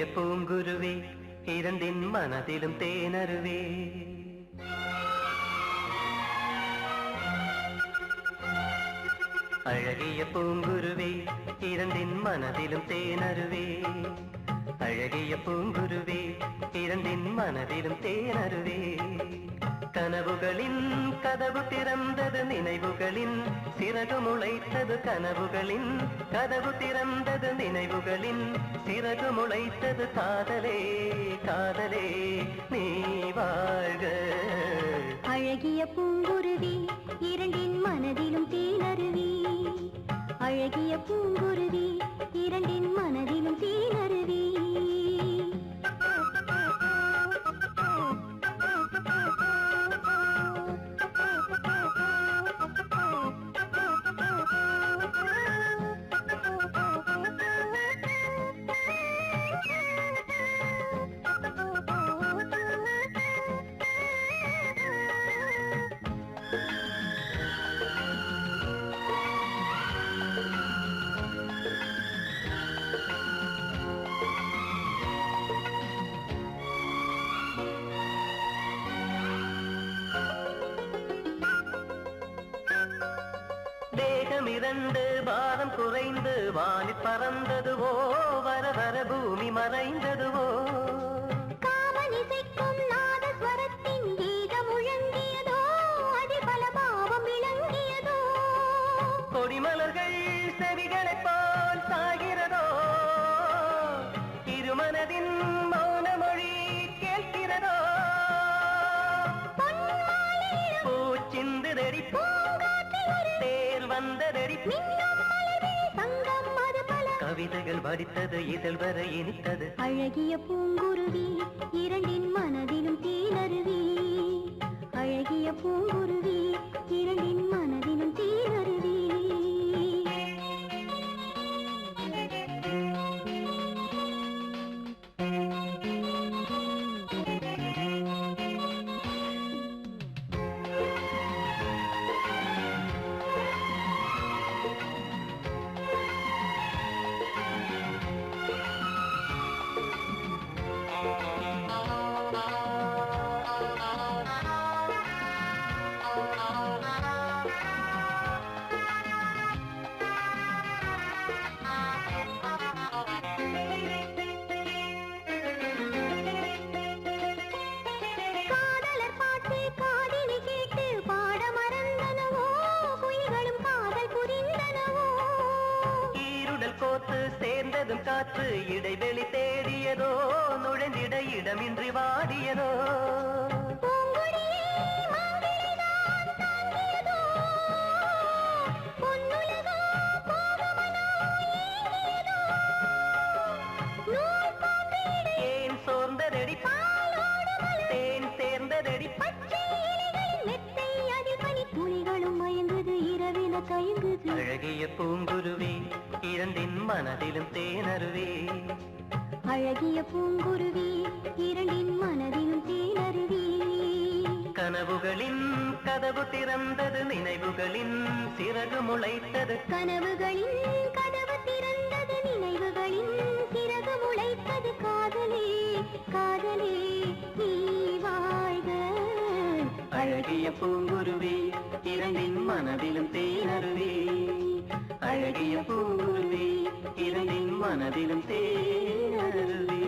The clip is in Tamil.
அழகிய பூங்குருவே இரண்டின் மனதிலும் தேனருவே அழகிய பூங்குருவே இரண்டின் மனதிலும் தேனருவே அழகிய பூங்குருவே இரண்டின் மனதிலும் தேனருவே கனவுகளின் கதவு திறந்தது நினைவுகளின் சிறகு முளைத்தது கனவுகளின் கதவு திறந்தது நினைவுகளின் சிறகு முளைத்தது காதலே காதலே நீ வாழ்க அழகிய பூங்குருவி இரண்டின் மனதிலும் தேனருவி அழகிய பூங்குருவி இரண்டின் மனதிலும் தேனருவி இரண்டு பாரம் குறைந்து வானி பறந்ததுவோ வர வர பூமி மறைந்ததுவோ காமனிசைக்கும் நாதஸ்வரத்தின் கீதம் முழங்கியதோ அதில் பல பாவம் விளங்கியதோ கொடிமலர்கள் செவிகளைப் போல் சாகிறதோ இருமனதின் மௌன மொழி கேட்கிறதோ பூச்சிந்துதடி தேர் வந்ததடி கவிதைகள் வடித்தது இதழ் வர இனித்தது அழகிய பூங்குருவி இரண்டின் மனதிலும் தேனருவி அழகிய பூங்குருவி இரண்டின் மனதிலும் தேனருவி சேர்ந்ததும் காற்று இடைவெளி தேடியதோ நுழைந்திட இடமின்றி வாடியதோ ஏன் சோர்ந்ததடி தேன் சேர்ந்ததடி துளிகளும் மயங்குது இரவில தயங்குது அழகிய பூங்குருவி இரண்டின் மனதிலும் தேனருவே அழகிய பூங்குருவி இரண்டின் மனதிலும் தேனருவி கனவுகளின் கதவு திறந்தது நினைவுகளின் சிறகு முளைத்தது கனவுகளின் கதவு திறந்தது நினைவுகளின் சிறகு முளைத்தது காதலே காதலே நீ வாழ்க அழகிய பூங்குருவி இரண்டின் மனதிலும் தேனருவே அழகிய பூங்குருவி இரண்டின் மனதிலும் தேனருவே